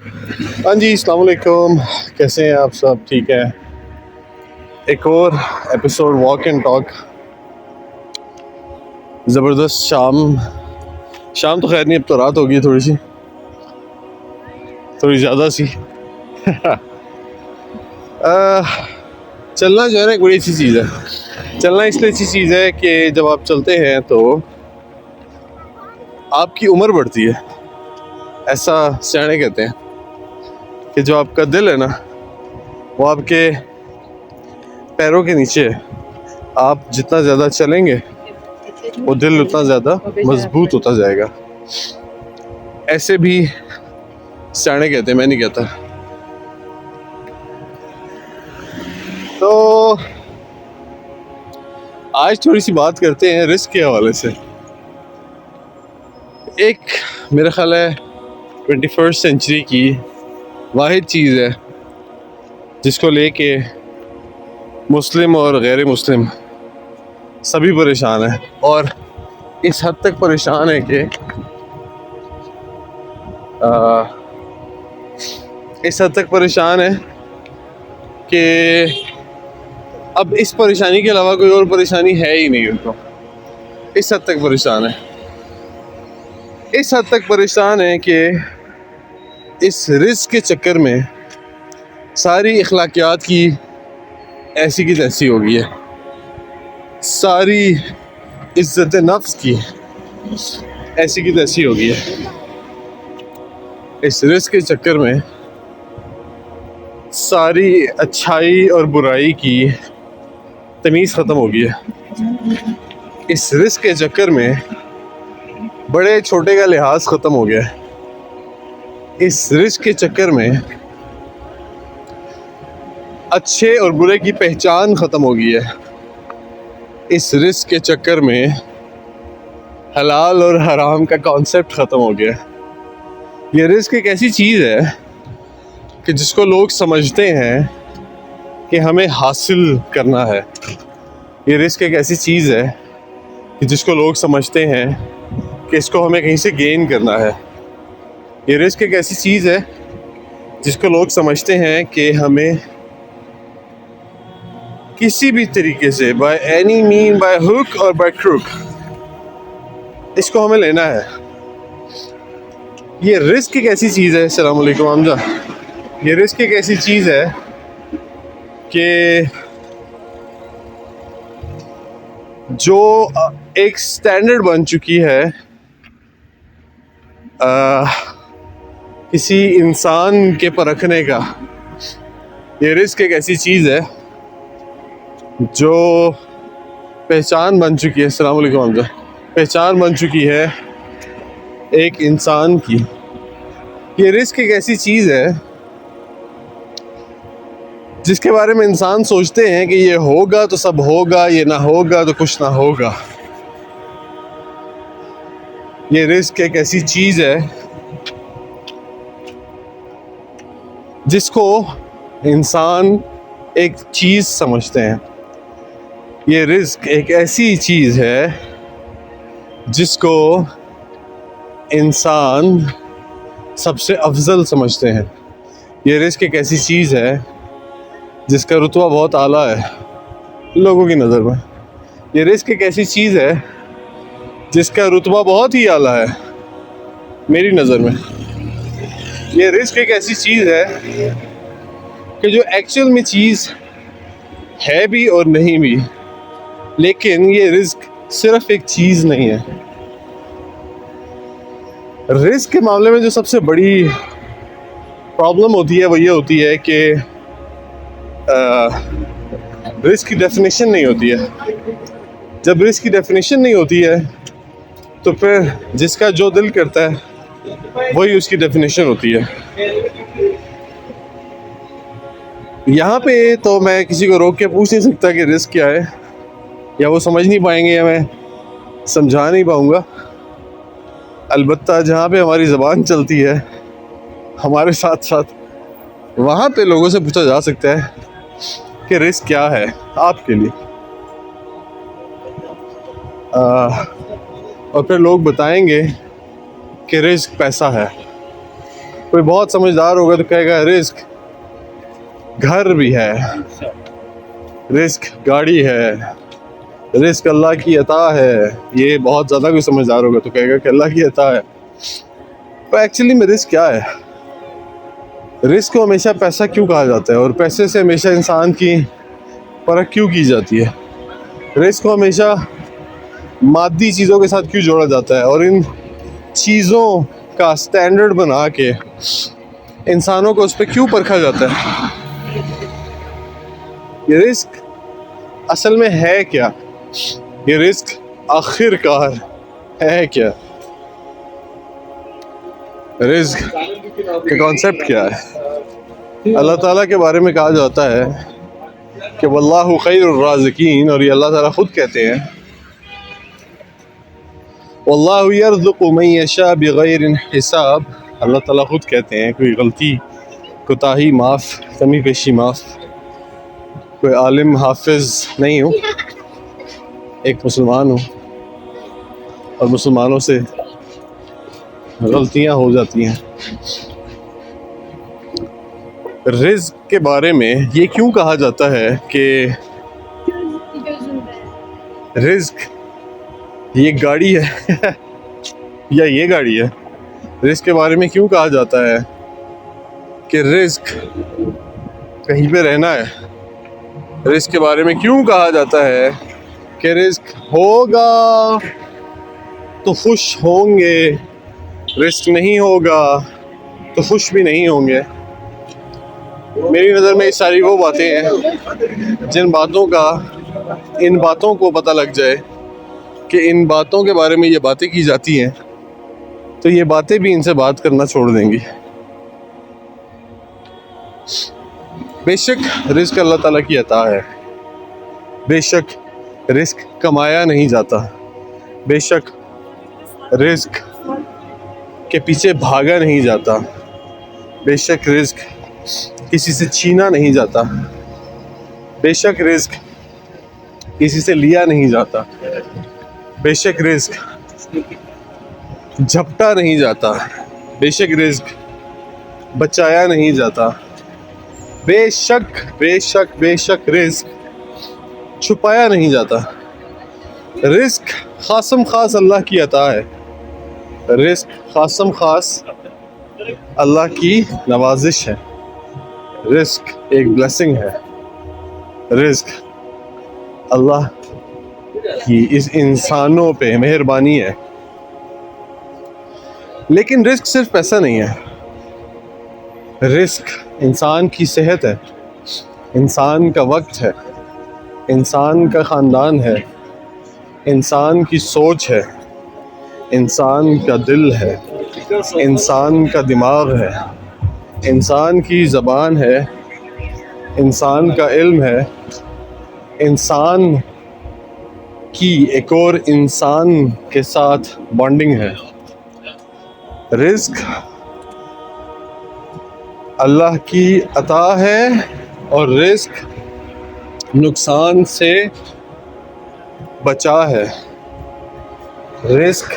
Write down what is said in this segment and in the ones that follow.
ہاں جی، السلام علیکم. کیسے ہیں آپ سب؟ ٹھیک ہے. ایک اور ایپیسوڈ واک اینڈ ٹاک. زبردست شام تو خیر نہیں، اب تو رات ہوگی تھوڑی زیادہ سی. چلنا جو ہے نا ایک بڑی اچھی چیز ہے. چلنا اس لیے اچھی چیز ہے کہ جب آپ چلتے ہیں تو آپ کی عمر بڑھتی ہے. ایسا سیانے کہتے ہیں کہ جو آپ کا دل ہے نا وہ آپ کے پیروں کے نیچے ہے. آپ جتنا زیادہ چلیں گے وہ دل اتنا زیادہ مضبوط ہوتا جائے گا. ایسے بھی سیانے کہتے ہیں، میں نہیں کہتا. تو آج تھوڑی سی بات کرتے ہیں رسک کے حوالے سے. ایک میرا خیال ہے 21 سینچری کی واحد چیز ہے جس کو لے کے مسلم اور غیر مسلم سبھی پریشان ہیں، اور اس حد تک پریشان ہے کہ اب اس پریشانی کے علاوہ کوئی اور پریشانی ہے ہی نہیں ان کو. اس حد تک پریشان ہے کہ اس رزق کے چکر میں ساری اخلاقیات کی ایسی کی تیسی ہو گئی ہے. ساری عزت نفس کی ایسی کی تیسی ہو گئی ہے. اس رزق کے چکر میں ساری اچھائی اور برائی کی تمیز ختم ہو گئی ہے. اس رزق کے چکر میں بڑے چھوٹے کا لحاظ ختم ہو گیا ہے. اس رزق کے چکر میں اچھے اور برے کی پہچان ختم ہو گئی ہے. اس رزق کے چکر میں حلال اور حرام کا کانسیپٹ ختم ہو گیا ہے. یہ رزق ایک ایسی چیز ہے کہ جس کو لوگ سمجھتے ہیں کہ ہمیں حاصل کرنا ہے. یہ رزق ایک ایسی چیز ہے کہ جس کو لوگ سمجھتے ہیں کہ اس کو ہمیں کہیں سے گین کرنا ہے. یہ رزق ایک ایسی چیز ہے جس کو لوگ سمجھتے ہیں کہ ہمیں کسی بھی طریقے سے by any mean, by hook اور بائی کروک، اس کو ہمیں لینا ہے. یہ رزق ایک ایسی چیز ہے. السلام علیکم حمزہ. یہ رزق ایک ایسی چیز ہے کہ جو ایک سٹینڈرڈ بن چکی ہے کسی انسان کے پرکھنے کا. یہ رزق ایک ایسی چیز ہے جو پہچان بن چکی ہے. السلام علیکم حمزہ. پہچان بن چکی ہے ایک انسان کی. یہ رزق ایک ایسی چیز ہے جس کے بارے میں انسان سوچتے ہیں کہ یہ ہوگا تو سب ہوگا، یہ نہ ہوگا تو کچھ نہ ہوگا. یہ رزق ایک ایسی چیز ہے جس کو انسان ایک چیز سمجھتے ہیں. یہ رزق ایک ایسی چیز ہے جس کو انسان سب سے افضل سمجھتے ہیں. یہ رزق ایک ایسی چیز ہے جس کا رتبہ بہت اعلیٰ ہے لوگوں کی نظر میں. یہ رزق ایک ایسی چیز ہے جس کا رتبہ بہت ہی اعلیٰ ہے میری نظر میں. یہ رزق ایک ایسی چیز ہے کہ جو ایکچوئل میں چیز ہے بھی اور نہیں بھی، لیکن یہ رزق صرف ایک چیز نہیں ہے. رزق کے معاملے میں جو سب سے بڑی پرابلم ہوتی ہے وہ یہ ہوتی ہے کہ رزق کی ڈیفینیشن نہیں ہوتی ہے. جب رزق کی ڈیفینیشن نہیں ہوتی ہے تو پھر جس کا جو دل کرتا ہے وہی اس کی ڈیفینیشن ہوتی ہے. یہاں پہ تو میں کسی کو روک کے پوچھ نہیں سکتا کہ رزق کیا ہے، یا وہ سمجھ نہیں پائیں گے یا میں سمجھا نہیں پاؤں گا. البتہ جہاں پہ ہماری زبان چلتی ہے ہمارے ساتھ ساتھ وہاں پہ لوگوں سے پوچھا جا سکتا ہے کہ رزق کیا ہے آپ کے لیے، اور پھر لوگ بتائیں گے کہ رزق پیسہ ہے. کوئی بہت سمجھدار ہوگا تو کہے گا رزق گھر بھی ہے، رزق گاڑی ہے، رزق اللہ کی عطا ہے. یہ بہت زیادہ کوئی سمجھدار ہوگا تو کہے گا کہ اللہ کی عطا ہے. تو ایکچولی میں رزق کیا ہے؟ رزق کو ہمیشہ پیسہ کیوں کہا جاتا ہے، اور پیسے سے ہمیشہ انسان کی پرکھ کیوں کی جاتی ہے؟ رزق کو ہمیشہ مادی چیزوں کے ساتھ کیوں جوڑا جاتا ہے، اور ان چیزوں کا سٹینڈرڈ بنا کے انسانوں کو اس پہ کیوں پرکھا جاتا ہے؟ یہ رزق اصل میں ہے کیا؟ یہ رزق آخر کار ہے کیا؟ رزق کا کانسیپٹ کیا ہے؟ اللہ تعالیٰ کے بارے میں کہا جاتا ہے کہ واللہ خیر الرازقین، اور یہ اللہ تعالیٰ خود کہتے ہیں واللہ یرزق من یشاء بغیر حساب. اللہ تعالیٰ خود کہتے ہیں، کوئی غلطی کوتاہی معاف، کمی پیشی معاف. کوئی عالم حافظ نہیں ہوں، ایک مسلمان ہوں، اور مسلمانوں سے غلطیاں ہو جاتی ہیں. رزق کے بارے میں یہ کیوں کہا جاتا ہے کہ رزق یہ گاڑی ہے یا یہ گاڑی ہے؟ رزق کے بارے میں کیوں کہا جاتا ہے کہ رزق کہیں پہ رہنا ہے؟ رزق کے بارے میں کیوں کہا جاتا ہے کہ رزق ہوگا تو خوش ہوں گے، رزق نہیں ہوگا تو خوش بھی نہیں ہوں گے؟ میری نظر میں یہ ساری وہ باتیں ہیں جن باتوں کا ان باتوں کو پتہ لگ جائے کہ ان باتوں کے بارے میں یہ باتیں کی جاتی ہیں تو یہ باتیں بھی ان سے بات کرنا چھوڑ دیں گی. بے شک رزق اللہ تعالیٰ کی عطا ہے، بے شک رزق کمایا نہیں جاتا، بے شک رزق کے پیچھے بھاگا نہیں جاتا، بے شک رزق کسی سے چھینا نہیں جاتا، بے شک رزق کسی سے لیا نہیں جاتا، بے شک رزق جھپٹا نہیں جاتا، بے شک رزق بچایا نہیں جاتا، بے شک رزق چھپایا نہیں جاتا. رزق خاصم خاص اللہ کی عطا ہے، رزق خاصم خاص اللہ کی نوازش ہے، رزق ایک بلیسنگ ہے، رزق اللہ کی اس انسانوں پہ مہربانی ہے. لیکن رزق صرف پیسہ نہیں ہے، رزق انسان کی صحت ہے، انسان کا وقت ہے، انسان کا خاندان ہے، انسان کی سوچ ہے، انسان کا دل ہے، انسان کا دماغ ہے، انسان کی زبان ہے، انسان کا علم ہے، انسان کی ایک اور انسان کے ساتھ بانڈنگ ہے. رزق اللہ کی عطا ہے، اور رزق نقصان سے بچا ہے. رزق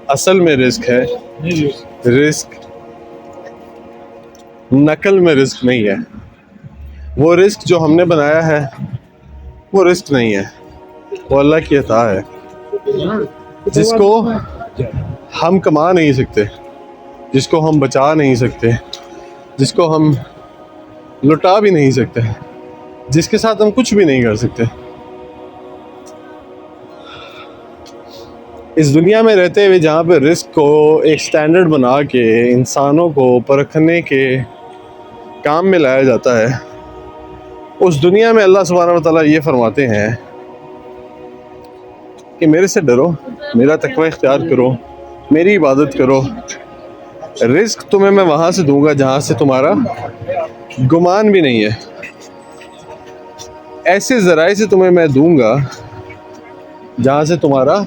اصل میں رزق ہے، رزق نقل میں رزق نہیں ہے. وہ رزق جو ہم نے بنایا ہے وہ رزق نہیں ہے، وہ اللہ کی عطا ہے، جس کو ہم کما نہیں سکتے، جس کو ہم بچا نہیں سکتے، جس کو ہم لٹا بھی نہیں سکتے، جس کے ساتھ ہم کچھ بھی نہیں کر سکتے. اس دنیا میں رہتے ہوئے جہاں پہ رزق کو ایک سٹینڈرڈ بنا کے انسانوں کو پرکھنے کے کام میں لایا جاتا ہے، اس دنیا میں اللہ سبحانہ و تعالیٰ یہ فرماتے ہیں کہ میرے سے ڈرو، میرا تقوی اختیار کرو، میری عبادت کرو. رزق تمہیں میں وہاں سے دوں گا جہاں سے تمہارا گمان بھی نہیں ہے، ایسے ذرائع سے تمہیں میں دوں گا جہاں سے تمہارا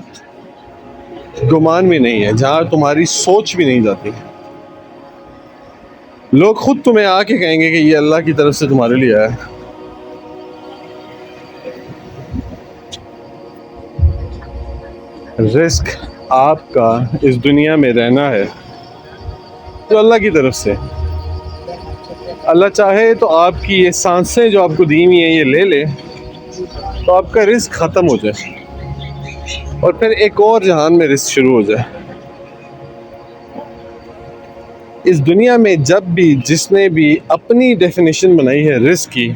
گمان بھی نہیں ہے، جہاں تمہاری سوچ بھی نہیں جاتی. لوگ خود تمہیں آ کے کہیں گے کہ یہ اللہ کی طرف سے تمہارے لیے آیا ہے. رزق آپ کا اس دنیا میں رہنا ہے، جو اللہ کی طرف سے. اللہ چاہے تو آپ کی یہ سانسیں جو آپ کو دی ہوئی ہیں یہ لے لے تو آپ کا رزق ختم ہو جائے اور پھر ایک اور جہان میں رزق شروع ہو جائے. اس دنیا میں جب بھی جس نے بھی اپنی ڈیفینیشن بنائی ہے رزق کی،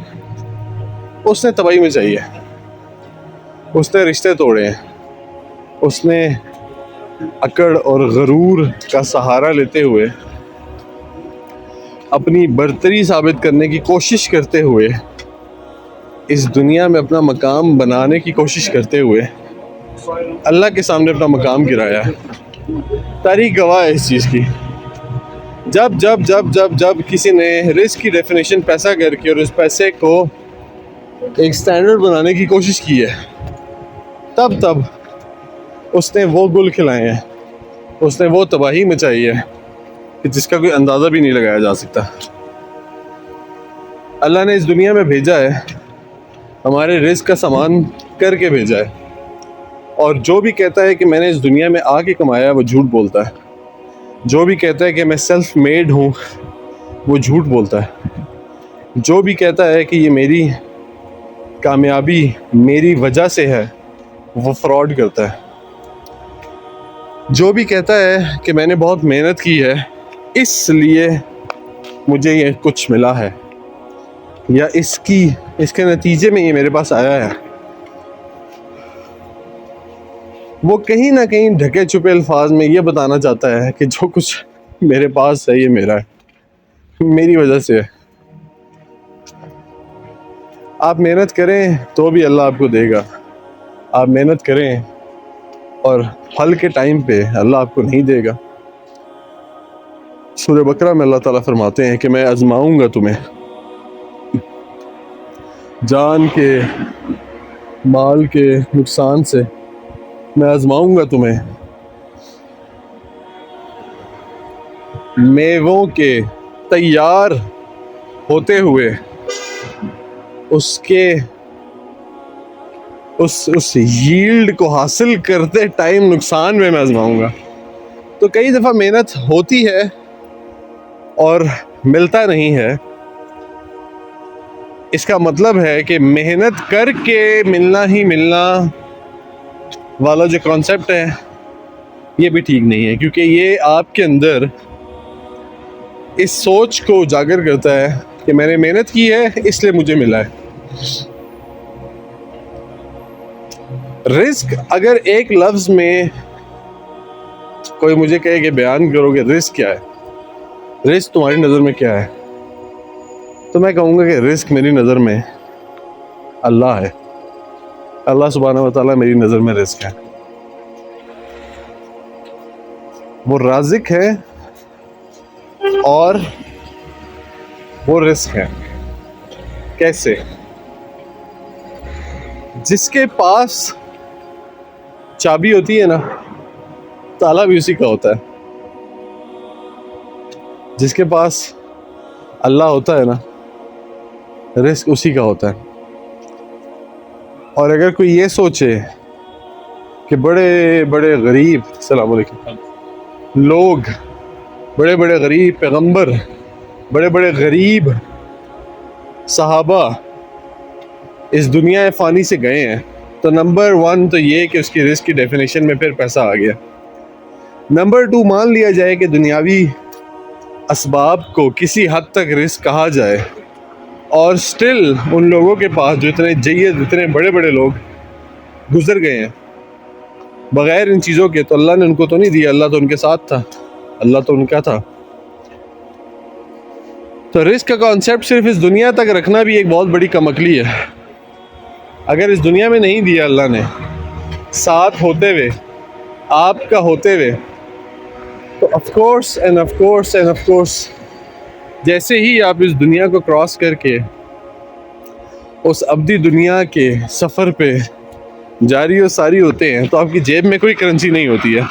اس نے تباہی مچائی ہے. اس نے رشتے توڑے ہیں. اس نے اکڑ اور غرور کا سہارا لیتے ہوئے، اپنی برتری ثابت کرنے کی کوشش کرتے ہوئے، اس دنیا میں اپنا مقام بنانے کی کوشش کرتے ہوئے اللہ کے سامنے اپنا مقام گرایا ہے. تاریخ گواہ ہے اس چیز کی. جب جب جب جب جب کسی نے رزق کی ڈیفینیشن پیسہ کر کے اور اس پیسے کو ایک سٹینڈرڈ بنانے کی کوشش کی ہے، تب تب اس نے وہ گل کھلائے ہیں، اس نے وہ تباہی مچائی ہے کہ جس کا کوئی اندازہ بھی نہیں لگایا جا سکتا. اللہ نے اس دنیا میں بھیجا ہے، ہمارے رزق کا سامان کر کے بھیجا ہے. اور جو بھی کہتا ہے کہ میں نے اس دنیا میں آ کے کمایا وہ جھوٹ بولتا ہے. جو بھی کہتا ہے کہ میں سیلف میڈ ہوں وہ جھوٹ بولتا ہے. جو بھی کہتا ہے کہ یہ میری کامیابی میری وجہ سے ہے وہ فراڈ کرتا ہے. جو بھی کہتا ہے کہ میں نے بہت محنت کی ہے اس لیے مجھے یہ کچھ ملا ہے یا اس کے نتیجے میں یہ میرے پاس آیا ہے، وہ کہیں نہ کہیں ڈھکے چھپے الفاظ میں یہ بتانا چاہتا ہے کہ جو کچھ میرے پاس ہے یہ میرا ہے، میری وجہ سے ہے. آپ محنت کریں تو بھی اللہ آپ کو دے گا. آپ محنت کریں اور پھل کے ٹائم پہ اللہ آپ کو نہیں دے گا. سورہ بقرہ میں اللہ تعالیٰ فرماتے ہیں کہ میں آزماؤں گا تمہیں جان کے مال کے نقصان سے، میں آزماؤں گا تمہیں میووں کے تیار ہوتے ہوئے اس ییلڈ کو حاصل کرتے ٹائم نقصان میں آزماؤں گا. تو کئی دفعہ محنت ہوتی ہے اور ملتا نہیں ہے. اس کا مطلب ہے کہ محنت کر کے ملنا ہی ملنا والا جو کانسیپٹ ہے یہ بھی ٹھیک نہیں ہے، کیونکہ یہ آپ کے اندر اس سوچ کو اجاگر کرتا ہے کہ میں نے محنت کی ہے اس لیے مجھے ملا ہے. رزق اگر ایک لفظ میں کوئی مجھے کہے کہ بیان کرو کہ رزق کیا ہے، رزق تمہاری نظر میں کیا ہے، تو میں کہوں گا کہ رزق میری نظر میں اللہ ہے. اللہ سبحانہ و تعالیٰ میری نظر میں رزق ہے. وہ رازق ہے اور وہ رزق ہے. کیسے؟ جس کے پاس چابی ہوتی ہے نا، تالا بھی اسی کا ہوتا ہے. جس کے پاس اللہ ہوتا ہے نا، رزق اسی کا ہوتا ہے. اور اگر کوئی یہ سوچے کہ بڑے بڑے غریب، السلام علیکم، لوگ بڑے بڑے غریب پیغمبر، بڑے بڑے غریب صحابہ اس دنیا فانی سے گئے ہیں، تو نمبر 1 تو یہ کہ اس کی رزق کی ڈیفینیشن میں پھر پیسہ آ گیا. نمبر 2 مان لیا جائے کہ دنیاوی اسباب کو کسی حد تک رزق کہا جائے، اور سٹل ان لوگوں کے پاس جو اتنے جید، اتنے بڑے بڑے لوگ گزر گئے ہیں بغیر ان چیزوں کے، تو اللہ نے ان کو تو نہیں دیا، اللہ تو ان کے ساتھ تھا، اللہ تو ان کا تھا. تو رزق کا کانسیپٹ صرف اس دنیا تک رکھنا بھی ایک بہت بڑی کم عقلی ہے. اگر اس دنیا میں نہیں دیا اللہ نے، ساتھ ہوتے ہوئے، آپ کا ہوتے ہوئے، تو آف کورس جیسے ہی آپ اس دنیا کو کراس کر کے اس ابدی دنیا کے سفر پہ جاری و ساری ہوتے ہیں تو آپ کی جیب میں کوئی کرنسی نہیں ہوتی ہے.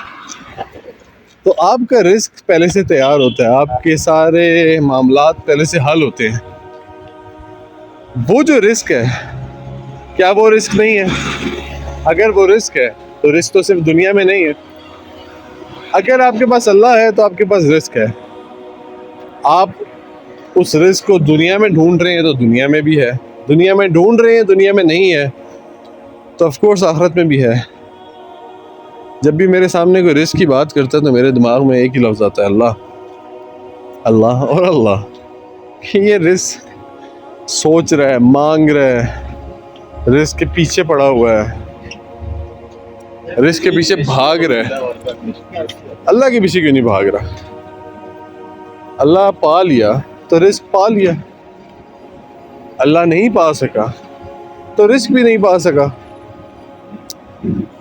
تو آپ کا رزق پہلے سے تیار ہوتا ہے، آپ کے سارے معاملات پہلے سے حل ہوتے ہیں. وہ جو رزق ہے، کیا وہ رزق نہیں ہے؟ اگر وہ رزق ہے تو رزق تو صرف دنیا میں نہیں ہے. اگر آپ کے پاس اللہ ہے تو آپ کے پاس رزق ہے. آپ اس رزق کو دنیا میں ڈھونڈ رہے ہیں تو دنیا میں بھی ہے، دنیا میں ڈھونڈ رہے ہیں دنیا میں نہیں ہے تو آف کورس آخرت میں بھی ہے۔ جب بھی میرے سامنے کوئی رزق کی بات کرتا ہے تو میرے دماغ میں ایک ہی لفظ آتا ہے، اللہ اللہ اور اللہ۔ کہ یہ رزق سوچ رہا ہے، مانگ رہا ہے، رزق کے پیچھے پڑا ہوا ہے، رزق کے پیچھے بھاگ رہا ہے، اللہ کے پیچھے کیوں نہیں بھاگ رہا؟ اللہ پا لیا تو رزق پا لیا، اللہ نہیں پا سکا تو رزق بھی نہیں پا سکا۔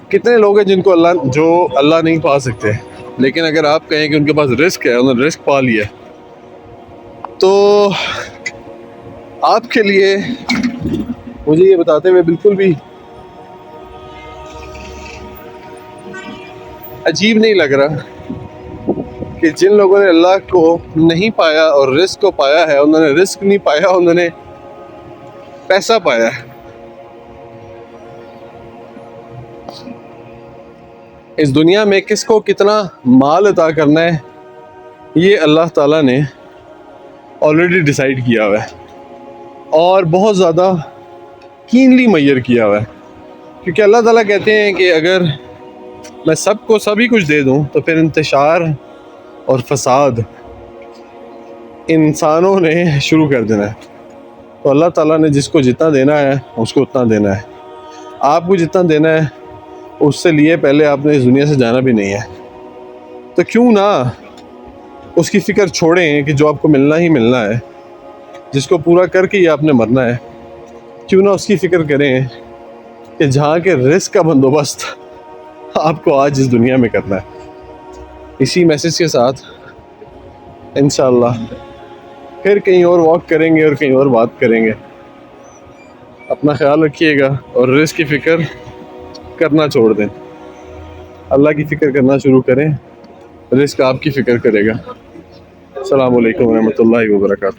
کتنے لوگ ہیں جن کو اللہ نہیں پا سکتے، لیکن اگر آپ کہیں کہ ان کے پاس رزق ہے، انہوں نے رزق پا لیا، تو آپ کے لیے مجھے یہ بتاتے ہوئے بالکل بھی عجیب نہیں لگ رہا کہ جن لوگوں نے اللہ کو نہیں پایا اور رزق کو پایا ہے، انہوں نے رزق نہیں پایا، انہوں نے پیسہ پایا ہے۔ اس دنیا میں کس کو کتنا مال عطا کرنا ہے یہ اللہ تعالیٰ نے آلریڈی ڈیسائیڈ کیا ہوا ہے، اور بہت زیادہ کینلی میئر کیا ہوا ہے، کیونکہ اللہ تعالیٰ کہتے ہیں کہ اگر میں سب کو سبھی کچھ دے دوں تو پھر انتشار اور فساد انسانوں نے شروع کر دینا ہے۔ تو اللہ تعالیٰ نے جس کو جتنا دینا ہے اس کو اتنا دینا ہے۔ آپ کو جتنا دینا ہے اس سے لیے پہلے آپ نے اس دنیا سے جانا بھی نہیں ہے، تو کیوں نہ اس کی فکر چھوڑیں کہ جو آپ کو ملنا ہی ملنا ہے، جس کو پورا کر کے ہی آپ نے مرنا ہے، کیوں نہ اس کی فکر کریں کہ جہاں کے رزق کا بندوبست آپ کو آج اس دنیا میں کرنا ہے۔ اسی میسج کے ساتھ انشاءاللہ پھر کہیں اور واک کریں گے اور کہیں اور بات کریں گے۔ اپنا خیال رکھیے گا اور رزق کی فکر کرنا چھوڑ دیں، اللہ کی فکر کرنا شروع کریں، رزق آپ کی فکر کرے گا۔ السلام علیکم ورحمۃ اللہ وبرکاتہ۔